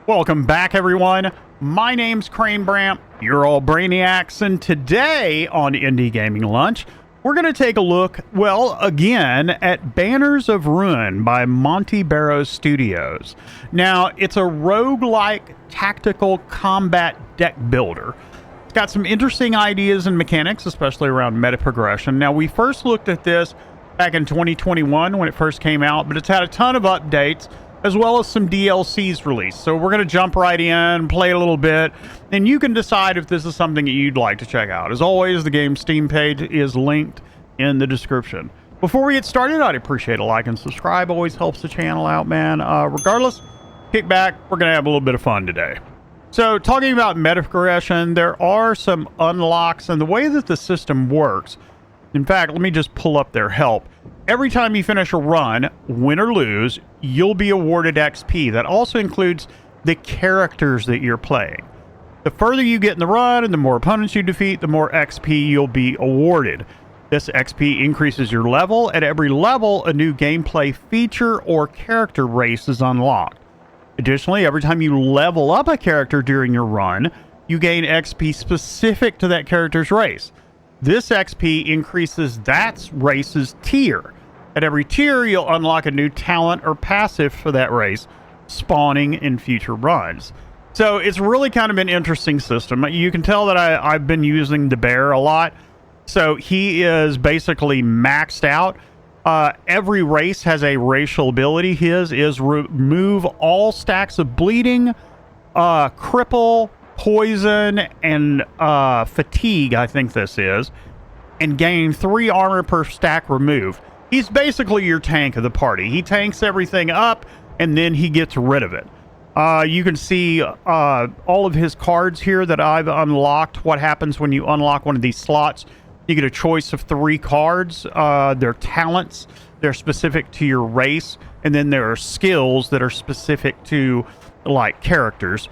Welcome back, everyone. My name's Crane Bramp. You're all brainiacs, and today on Indie Gaming Lunch, we're going to take a look, well, again, at Banners of Ruin by Monty Barrows Studios. Now, it's a roguelike tactical combat deck builder. It's got some interesting ideas and mechanics, especially around meta progression. Now, we first looked at this back in 2021 when it first came out, but it's had a ton of updates, as well as some DLCs released. So we're going to jump right in, play a little bit, and you can decide if this is something that you'd like to check out. As always, the game's Steam page is linked in the description. Before we get started, I'd appreciate a like and subscribe. Always helps the channel out, man. Regardless, kick back. We're going to have a little bit of fun today. So talking about meta progression, there are some unlocks, and the way that the system works, in fact, let me just pull up their help. Every time you finish a run, win or lose, you'll be awarded XP. That also includes the characters that you're playing. The further you get in the run and the more opponents you defeat, the more XP you'll be awarded. This XP increases your level. At every level, a new gameplay feature or character race is unlocked. Additionally, every time you level up a character during your run, you gain XP specific to that character's race. This XP increases that race's tier. At every tier, you'll unlock a new talent or passive for that race, spawning in future runs. So it's really kind of an interesting system. You can tell that I've been using the bear a lot. So he is basically maxed out. Every race has a racial ability. His is remove all stacks of bleeding, cripple, poison, and fatigue, I think this is, and gain 3 armor per stack removed. He's basically your tank of the party. He tanks everything up, and then he gets rid of it. You can see all of his cards here that I've unlocked. What happens when you unlock one of these slots? You get a choice of 3 cards. They're talents. They're specific to your race. And then there are skills that are specific to, like, characters.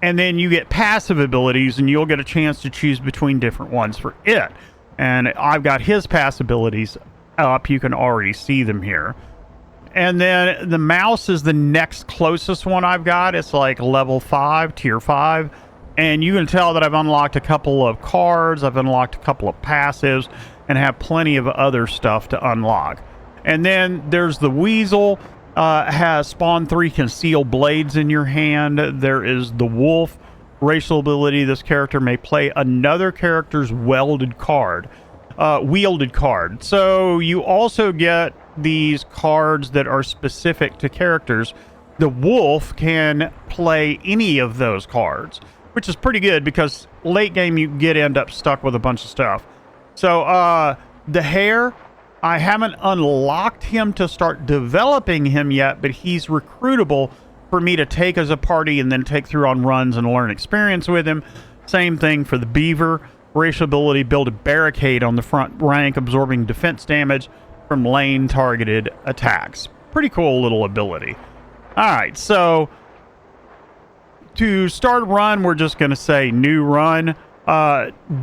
And then you get passive abilities, and you'll get a chance to choose between different ones for it. And I've got his passive abilities up. You can already see them here. And then the mouse is the next closest one I've got. It's like level 5, tier 5. And you can tell that I've unlocked a couple of cards. I've unlocked a couple of passives and have plenty of other stuff to unlock. And then there's the weasel. Has spawn 3 concealed blades in your hand. There is the wolf racial ability. This character may play another character's wielded card. So you also get these cards that are specific to characters. The wolf can play any of those cards, which is pretty good because late game you end up stuck with a bunch of stuff. So the hare, I haven't unlocked him to start developing him yet, but he's recruitable for me to take as a party and then take through on runs and learn experience with him. Same thing for the beaver. Racial ability, build a barricade on the front rank, absorbing defense damage from lane targeted attacks. Pretty cool little ability. Alright, so to start a run, we're just going to say new run.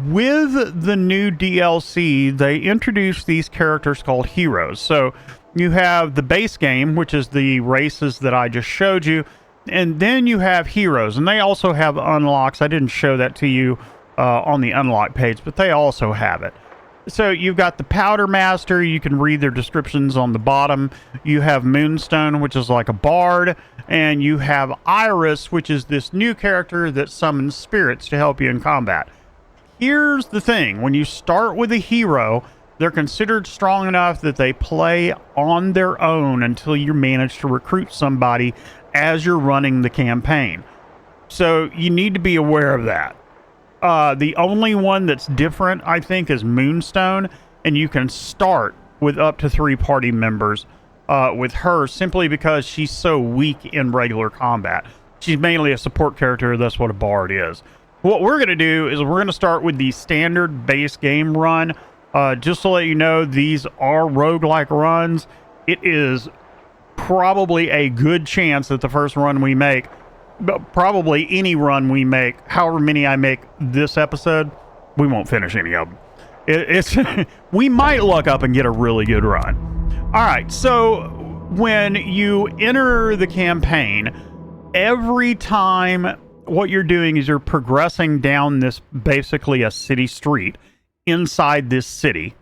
With the new DLC, they introduced these characters called heroes. So you have the base game, which is the races that I just showed you, and then you have heroes, and they also have unlocks. I didn't show that to you on the unlock page, but they also have it. So you've got the Powder Master. You can read their descriptions on the bottom. You have Moonstone, which is like a bard, and you have Iris, which is this new character that summons spirits to help you in combat. Here's the thing. When you start with a hero, they're considered strong enough that they play on their own until you manage to recruit somebody as you're running the campaign. So you need to be aware of that. The only one that's different, I think, is Moonstone, and you can start with up to 3 party members with her simply because she's so weak in regular combat. She's mainly a support character. That's what a bard is. What we're going to do is we're going to start with the standard base game run. Just to let you know, these are roguelike runs. It is probably a good chance that the first run we make, probably any run we make, however many I make this episode, we won't finish any of them. It's we might luck up and get a really good run. All right, so when you enter the campaign, every time what you're doing is you're progressing down this, basically a city street inside this city,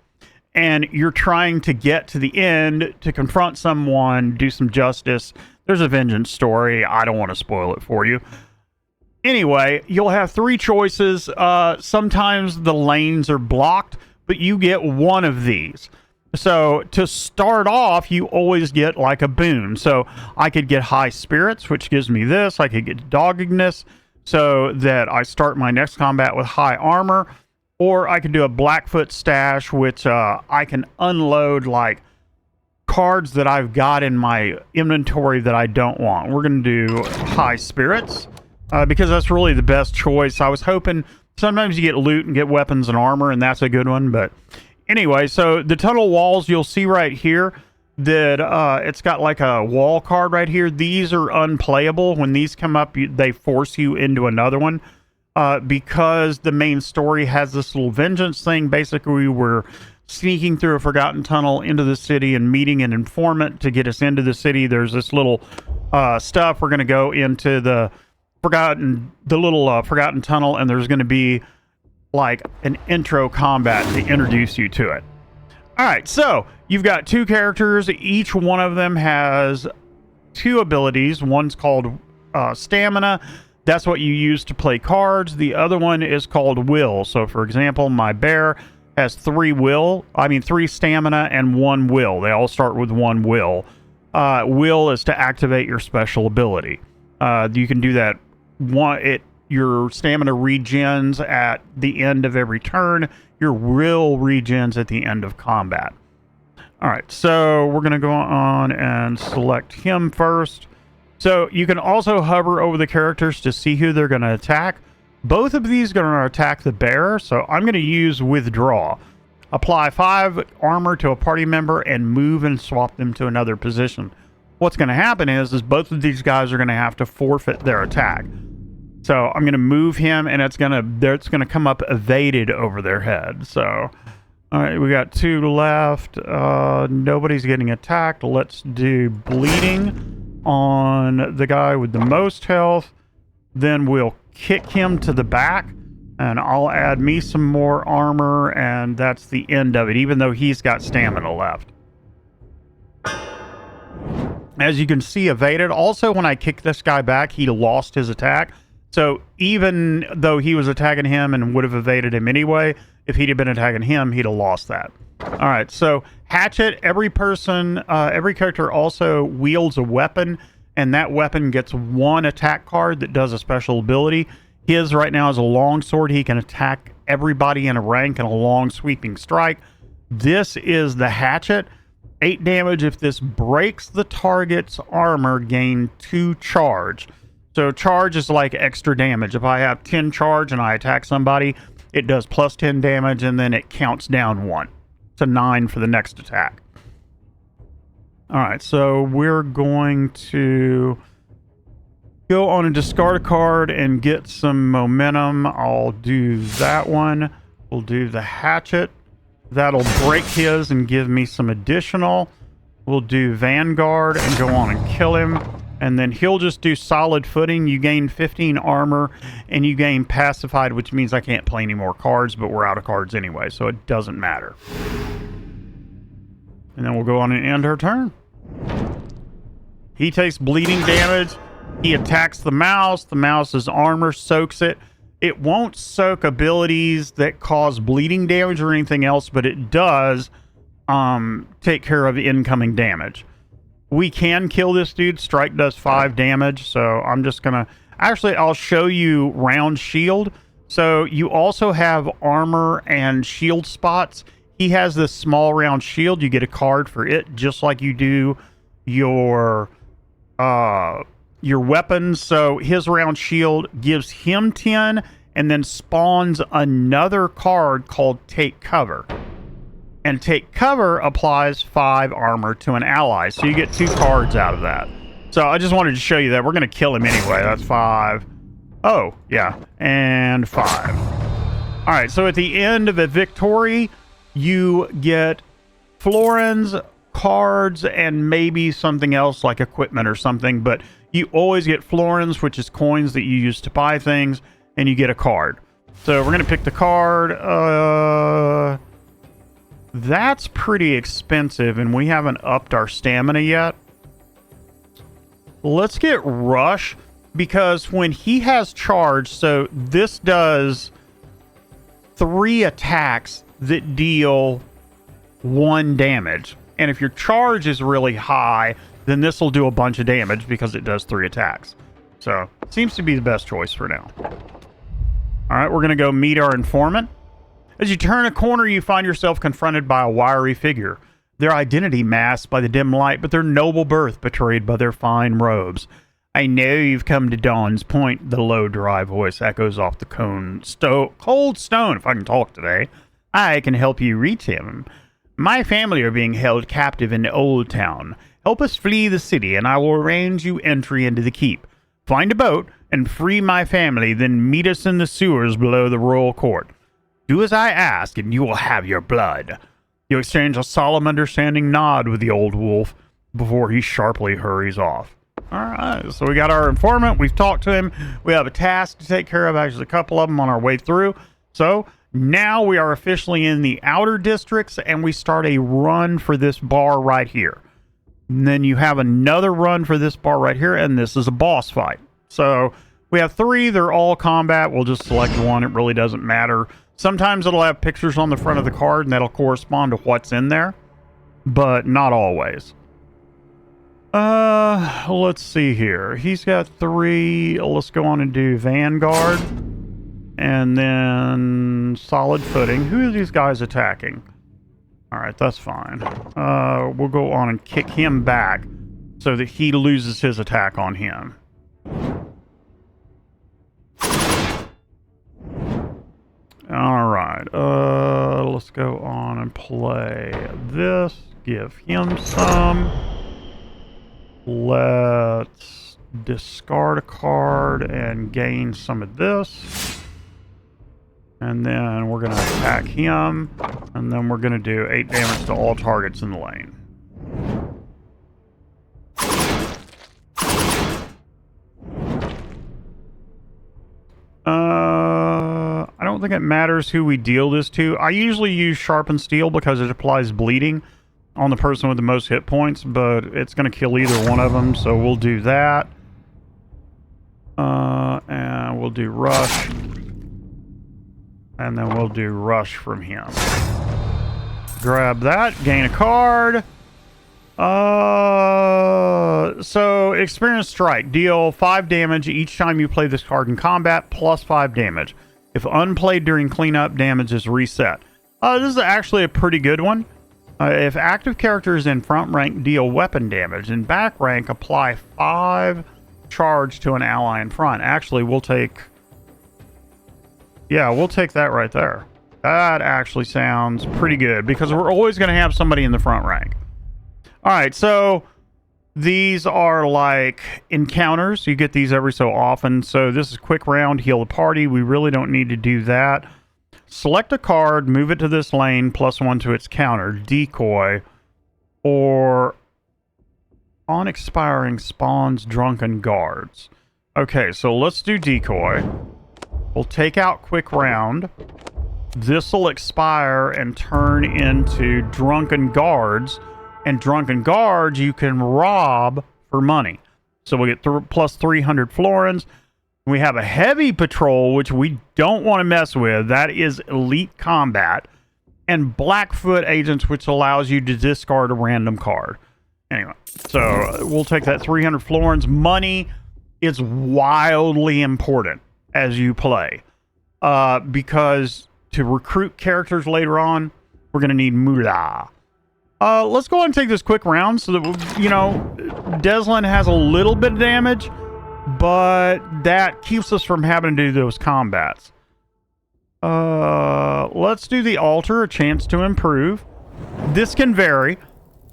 and you're trying to get to the end to confront someone, do some justice. There's a vengeance story. I don't want to spoil it for you. Anyway, you'll have 3 choices. Sometimes the lanes are blocked, but you get one of these. So to start off, you always get like a boon. So I could get high spirits, which gives me this. I could get doggedness, so that I start my next combat with high armor. Or I could do a Blackfoot stash, which I can unload like cards that I've got in my inventory that I don't want. We're going to do high spirits because that's really the best choice. I was hoping sometimes you get loot and get weapons and armor, and that's a good one. But anyway, so the tunnel walls, you'll see right here that it's got like a wall card right here. These are unplayable. When these come up, they force you into another one. Because the main story has this little vengeance thing. Basically, we're sneaking through a forgotten tunnel into the city and meeting an informant to get us into the city. There's this little stuff. We're going to go into the forgotten tunnel, and there's going to be like an intro combat to introduce you to it. All right, so you've got 2 characters. Each one of them has 2 abilities. One's called stamina. That's what you use to play cards. The other one is called will. So for example, my bear has 3 stamina and 1 will. They all start with 1 will. Will is to activate your special ability. You can do that. Your stamina regens at the end of every turn. Your will regens at the end of combat. All right, so we're going to go on and select him first. So you can also hover over the characters to see who they're going to attack. Both of these are going to attack the bear, so I'm going to use withdraw. Apply 5 armor to a party member and move and swap them to another position. What's going to happen is both of these guys are going to have to forfeit their attack. So I'm going to move him, and it's going to come up evaded over their head. So, all right, we got 2 left. Nobody's getting attacked. Let's do bleeding on the guy with the most health. Then we'll kick him to the back, and I'll add me some more armor, and that's the end of it, even though he's got stamina left. As you can see, evaded. Also, when I kick this guy back, he lost his attack. So even though he was attacking him and would have evaded him anyway, if he'd have been attacking him, he'd have lost that. All right, so hatchet, every character also wields a weapon, and that weapon gets 1 attack card that does a special ability. His right now is a long sword. He can attack everybody in a rank in a long sweeping strike. This is the hatchet. 8 damage. If this breaks the target's armor, gain 2 charge. So charge is like extra damage. If I have 10 charge and I attack somebody, it does plus 10 damage, and then it counts down 1 to 9 for the next attack. All right, so we're going to go on and discard a card and get some momentum. I'll do that one. We'll do the hatchet. That'll break his and give me some additional. We'll do Vanguard and go on and kill him. And then he'll just do solid footing. You gain 15 armor, and you gain pacified, which means I can't play any more cards, but we're out of cards anyway, so it doesn't matter. And then we'll go on and end her turn. He takes bleeding damage. He attacks the mouse. The mouse's armor soaks it. It won't soak abilities that cause bleeding damage or anything else, but it does take care of incoming damage. We can kill this dude. Strike does 5 damage, so I'm just gonna... Actually, I'll show you round shield. So you also have armor and shield spots. He has this small round shield. You get a card for it, just like you do your weapons. So his round shield gives him 10 and then spawns another card called Take Cover. And Take Cover applies 5 armor to an ally. So you get 2 cards out of that. So I just wanted to show you that. We're going to kill him anyway. That's 5. Oh, yeah. And 5. All right. So at the end of a victory, you get florins cards and maybe something else like equipment or something, but you always get florins, which is coins that you use to buy things, and you get a card. So we're going to pick the card. That's pretty expensive, and we haven't upped our stamina yet. Let's get Rush, because when he has charge, so this does 3 attacks that deal 1 damage. And if your charge is really high, then this will do a bunch of damage because it does 3 attacks. So, it seems to be the best choice for now. Alright, we're going to go meet our informant. As you turn a corner, you find yourself confronted by a wiry figure. Their identity masked by the dim light, but their noble birth betrayed by their fine robes. I know you've come to Dawn's Point, the low, dry voice echoes off the cold stone, if I can talk today. I can help you reach him. My family are being held captive in the Old Town. Help us flee the city, and I will arrange you entry into the keep. Find a boat and free my family, then meet us in the sewers below the royal court. Do as I ask, and you will have your blood. You exchange a solemn understanding nod with the old wolf before he sharply hurries off. Alright, so we got our informant. We've talked to him. We have a task to take care of, actually a couple of them on our way through. So now we are officially in the outer districts, and we start a run for this bar right here. And then you have another run for this bar right here, and this is a boss fight. So we have 3. They're all combat. We'll just select one. It really doesn't matter. Sometimes it'll have pictures on the front of the card, and that'll correspond to what's in there, but not always. Let's see here. He's got 3. Let's go on and do Vanguard. And then Solid Footing. Who are these guys attacking? Alright, that's fine. We'll go on and kick him back so that he loses his attack on him. Alright, let's go on and play this. Give him some. Let's discard a card and gain some of this. And then we're going to attack him. And then we're going to do 8 damage to all targets in the lane. I don't think it matters who we deal this to. I usually use Sharpened Steel because it applies bleeding on the person with the most hit points, but it's going to kill either one of them, so we'll do that. And we'll do Rush. And then we'll do Rush from him. Grab that, gain a card. So Experience Strike. Deal 5 damage each time you play this card in combat, plus 5 damage. If unplayed during cleanup, damage is reset. This is actually a pretty good one. If active characters in front rank deal weapon damage, in back rank apply 5 charge to an ally in front. Actually, we'll take... Yeah, we'll take that right there. That actually sounds pretty good, because we're always going to have somebody in the front rank. Alright, so these are like encounters. You get these every so often. So this is quick round, heal the party. We really don't need to do that. Select a card, move it to this lane, +1 to its counter, decoy, or on expiring spawns drunken guards. Okay, so let's do decoy. We'll take out quick round. This will expire and turn into drunken guards. And drunken guards you can rob for money. So we'll get plus 300 florins. We have a heavy patrol, which we don't want to mess with. That is elite combat. And Blackfoot agents, which allows you to discard a random card. Anyway, so we'll take that 300 florins. Money is wildly important as you play. Because to recruit characters later on, we're going to need moolah. Let's go ahead and take this quick round so that, you know, Deslin has a little bit of damage, but that keeps us from having to do those combats. Let's do the altar, a chance to improve. This can vary.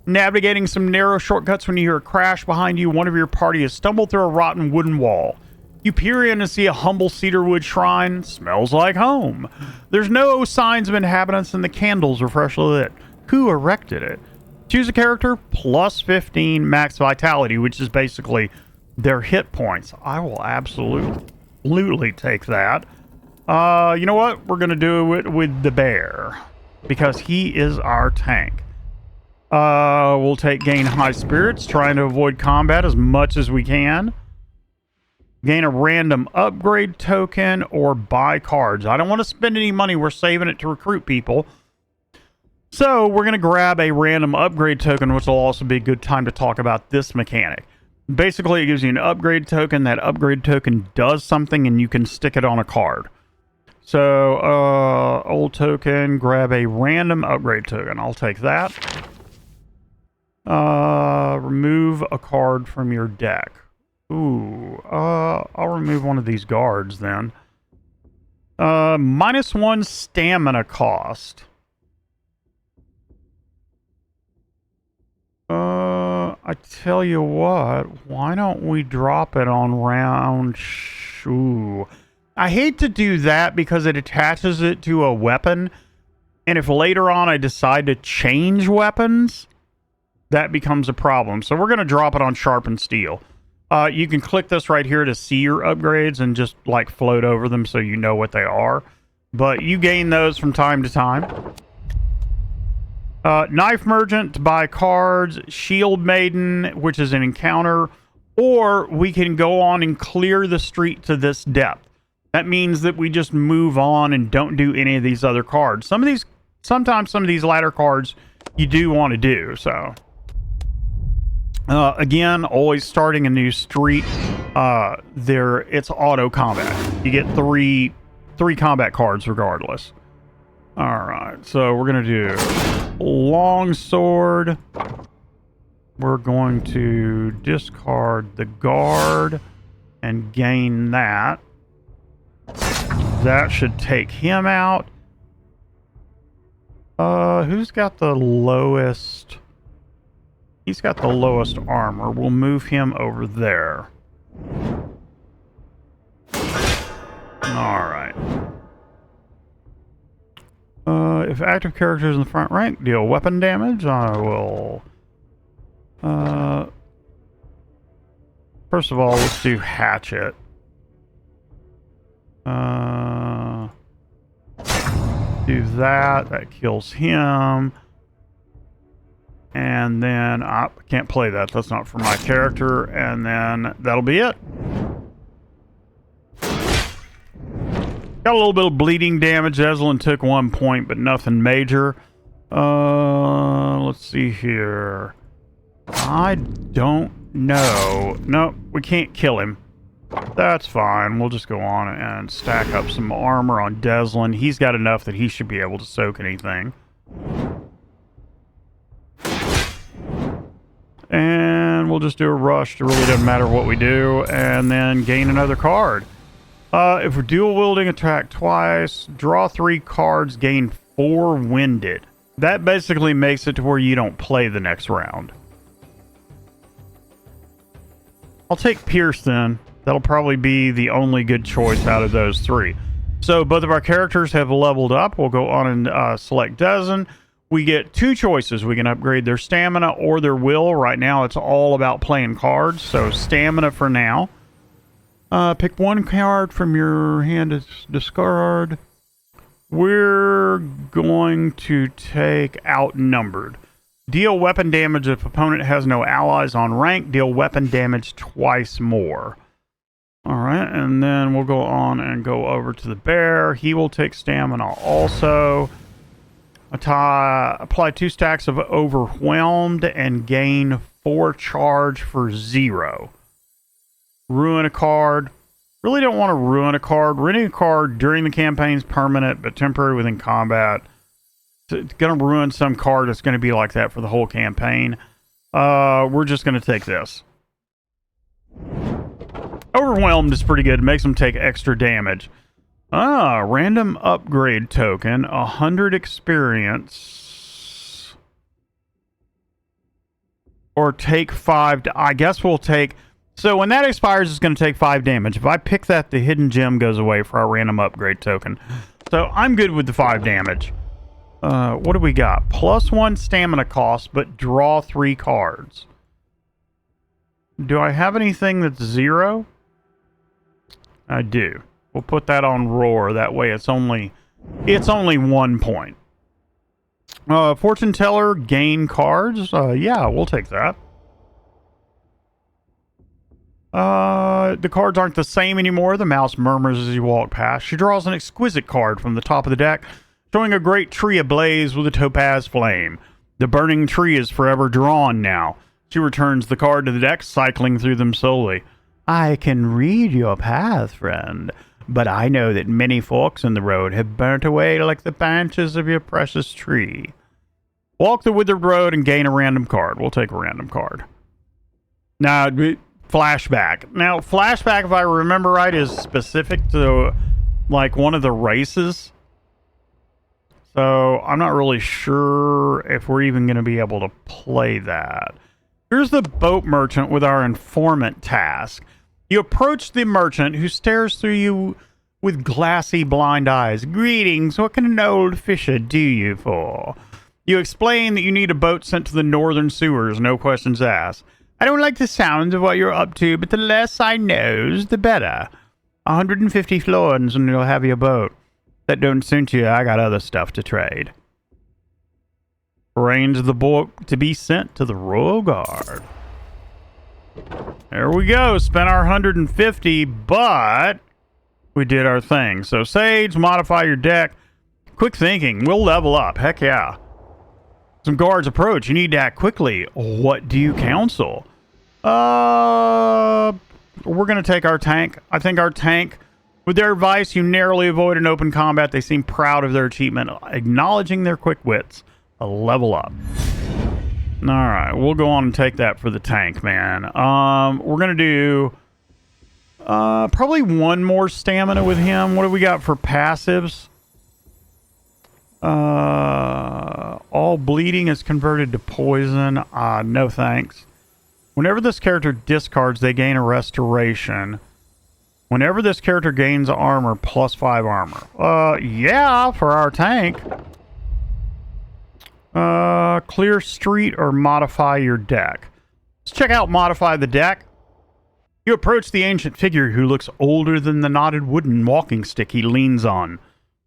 Navigating some narrow shortcuts when you hear a crash behind you, one of your party has stumbled through a rotten wooden wall. You peer in and see a humble cedarwood shrine. Smells like home. There's no signs of inhabitants and the candles are freshly lit. Who erected it? Choose a character, plus 15 max vitality, which is basically their hit points. I will absolutely take that. You know what? We're going to do it with the bear, because he is our tank. We'll take gain high spirits, trying to avoid combat as much as we can. Gain a random upgrade token or buy cards. I don't want to spend any money. We're saving it to recruit people. So we're going to grab a random upgrade token, which will also be a good time to talk about this mechanic. Basically, it gives you an upgrade token. That upgrade token does something, and you can stick it on a card. So, old token, grab a random upgrade token. I'll take that. Remove a card from your deck. Ooh, I'll remove one of these guards then. -1 stamina cost. I tell you what, why don't we drop it on round... Ooh. I hate to do that because it attaches it to a weapon. And if later on I decide to change weapons, that becomes a problem. So we're going to drop it on sharpened steel. You can click this right here to see your upgrades and just like float over them so you know what they are. But you gain those from time to time. Knife Merchant to buy cards. Shield Maiden, which is an encounter. Or we can go on and clear the street to this depth. That means that we just move on and don't do any of these other cards. Sometimes some of these ladder cards you do want to do, so... again, always starting a new street, it's auto combat. You get three combat cards regardless. Alright, so we're going to do long sword. We're going to discard the guard and gain that. That should take him out. Who's got the lowest... He's got the lowest armor. We'll move him over there. Alright. If active characters in the front rank deal weapon damage, I will... first of all, let's do Hatchet. Do that. That kills him. And then I can't play that. That's not for my character. And then that'll be it. Got a little bit of bleeding damage. Eslin took 1 point, but nothing major. Let's see here. I don't know. No, we can't kill him. That's fine. We'll just go on and stack up some armor on Deslin. He's got enough that he should be able to soak anything. And we'll just do a rush. It really doesn't matter what we do. And then gain another card. If we're dual wielding, attack twice. Draw 3 cards, gain 4 winded. That basically makes it to where you don't play the next round. I'll take Pierce then. That'll probably be the only good choice out of those 3. So both of our characters have leveled up. We'll go on and select Dezen. We get 2 choices. We can upgrade their stamina or their will. Right now, it's all about playing cards. So stamina for now. Pick 1 card from your hand to discard. We're going to take Outnumbered. Deal weapon damage if opponent has no allies on rank. Deal weapon damage twice more. Alright, and then we'll go on and go over to the bear. He will take stamina also. Apply 2 stacks of Overwhelmed and gain 4 charge for 0. Ruin a card. Really don't want to ruin a card. Ruining a card during the campaign is permanent, but temporary within combat. It's going to ruin some card that's going to be like that for the whole campaign. We're just going to take this. Overwhelmed is pretty good. It makes them take extra damage. Random upgrade token. 100 experience. Or take 5. I guess we'll take... So when that expires, it's going to take 5 damage. If I pick that, the hidden gem goes away for our random upgrade token. So I'm good with the 5 damage. What do we got? +1 stamina cost, but draw 3 cards. Do I have anything that's 0? I do. We'll put that on roar. That way it's only 1 point. Fortune teller, gain cards. Yeah, we'll take that. The cards aren't the same anymore. The mouse murmurs as you walk past. She draws an exquisite card from the top of the deck, showing a great tree ablaze with a topaz flame. The burning tree is forever drawn now. She returns the card to the deck, cycling through them slowly. I can read your path, friend, but I know that many forks in the road have burnt away like the branches of your precious tree. Walk the withered road and gain a random card. We'll take a random card. Now, flashback. Now, flashback, if I remember right, is specific to, like, one of the races. So, I'm not really sure if we're even going to be able to play that. Here's the boat merchant with our informant task. You approach the merchant, who stares through you with glassy blind eyes. Greetings, what can an old fisher do you for? You explain that you need a boat sent to the northern sewers, no questions asked. I don't like the sounds of what you're up to, but the less I knows, the better. 150 florins and you'll have your boat. That don't suit you, I got other stuff to trade. Arrange the boat to be sent to the Royal Guard. There we go. Spent our 150, but we did our thing. So, Sage, modify your deck. Quick thinking. We'll level up. Heck yeah. Some guards approach. You need to act quickly. What do you counsel? We're going to take our tank. I think our tank, with their advice, you narrowly avoid an open combat. They seem proud of their achievement, acknowledging their quick wits. A level up. Alright, we'll go on and take that for the tank, man. We're going to do probably 1 more stamina with him. What do we got for passives? All bleeding is converted to poison. No thanks. Whenever this character discards, they gain a restoration. Whenever this character gains armor, +5 armor. Yeah, for our tank. Clear street or modify your deck. Let's check out modify the deck. You approach the ancient figure who looks older than the knotted wooden walking stick he leans on.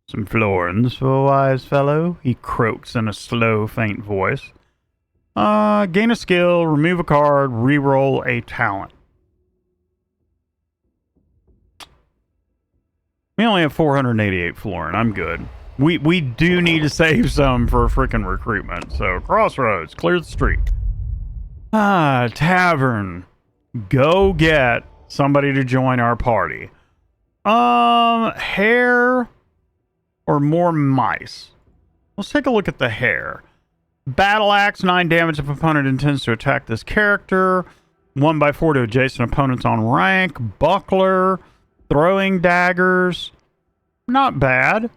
Some florins for a wise fellow, he croaks in a slow, faint voice. Gain a skill, remove a card, reroll a talent. We only have 488 florin. I'm good. We do need to save some for freaking recruitment. So, crossroads, clear the street. Tavern. Go get somebody to join our party. Hare or more mice? Let's take a look at the hare. Battle axe, 9 damage if opponent intends to attack this character. 1/4 to adjacent opponents on rank. Buckler. Throwing daggers. Not bad.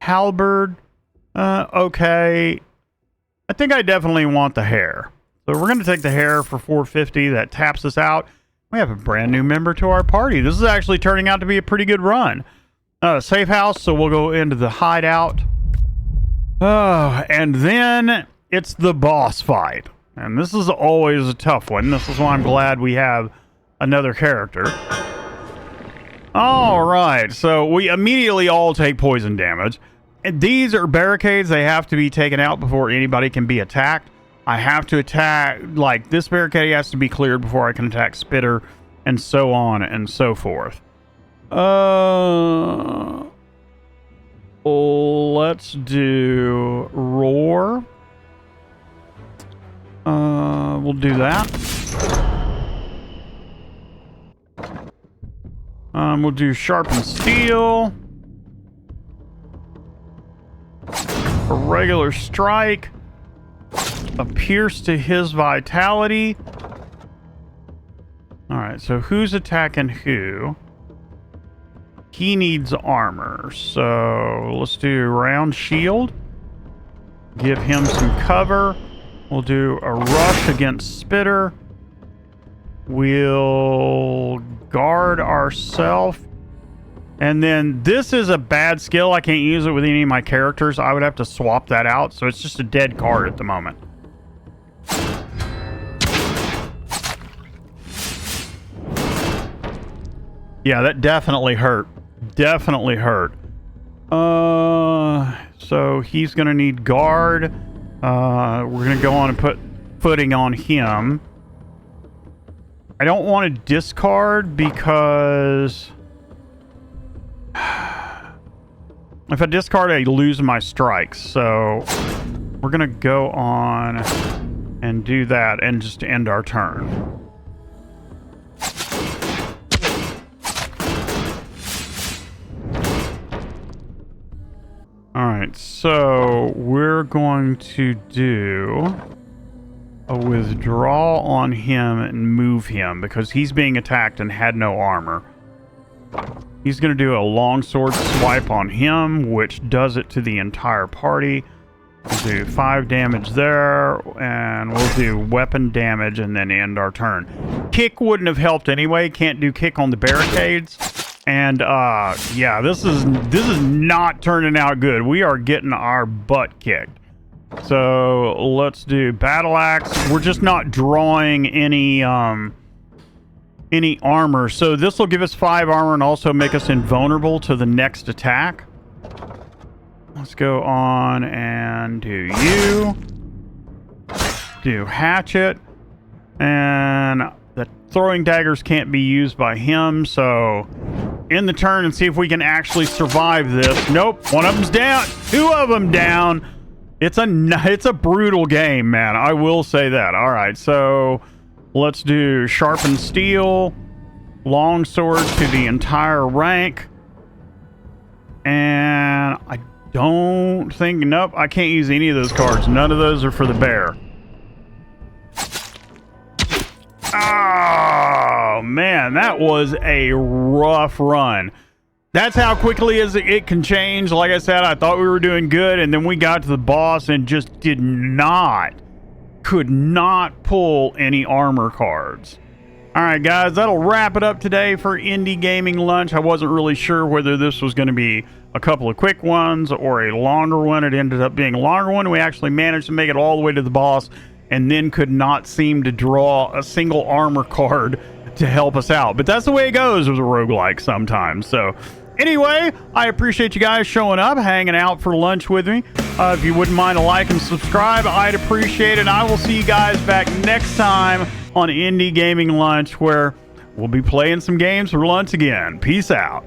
Halberd. Okay. I think I definitely want the hare. So we're going to take the hare for 450. That taps us out. We have a brand new member to our party. This is actually turning out to be a pretty good run. Safe house, so we'll go into the hideout. And then it's the boss fight. And this is always a tough one. This is why I'm glad we have another character. Alright, so we immediately all take poison damage. And these are barricades. They have to be taken out before anybody can be attacked. I have to attack, like, this barricade has to be cleared before I can attack Spitter, and so on and so forth. Let's do Roar. We'll do that. We'll do Sharpen Steel. A regular strike. A pierce to his vitality. Alright, so who's attacking who? He needs armor. So let's do round shield. Give him some cover. We'll do a rush against Spitter. We'll guard ourselves And then this is a bad skill. I can't use it with any of my characters. I would have to swap that out. So it's just a dead card at the moment. Yeah, that definitely hurt. Definitely hurt. So he's going to need guard. We're going to go on and put footing on him. I don't want to discard because if I discard, I lose my strikes. So we're going to go on and do that and just end our turn. Alright, so we're going to do a withdraw on him and move him because he's being attacked and had no armor. He's going to do a longsword swipe on him, which does it to the entire party. We'll do 5 damage there, and we'll do weapon damage and then end our turn. Kick wouldn't have helped anyway. Can't do kick on the barricades. And yeah, this is not turning out good. We are getting our butt kicked. So let's do battle axe. We're just not drawing any armor. So this will give us 5 armor and also make us invulnerable to the next attack. Let's go on and do you. Do hatchet. And the throwing daggers can't be used by him, so end the turn and see if we can actually survive this. Nope, one of them's down. 2 of them down. It's a brutal game, man. I will say that. All right, so let's do sharpened steel, longsword to the entire rank, and I don't think. Nope, I can't use any of those cards. None of those are for the bear. Oh, man, that was a rough run. That's how quickly it can change. Like I said, I thought we were doing good, and then we got to the boss and just could not pull any armor cards. All right, guys, that'll wrap it up today for Indie Gaming Lunch. I wasn't really sure whether this was going to be a couple of quick ones or a longer one. It ended up being a longer one. We actually managed to make it all the way to the boss, and then could not seem to draw a single armor card to help us out. But that's the way it goes with a roguelike sometimes. So anyway, I appreciate you guys showing up, hanging out for lunch with me. If you wouldn't mind a like and subscribe, I'd appreciate it. I will see you guys back next time on Indie Gaming Lunch, where we'll be playing some games for lunch again. Peace out.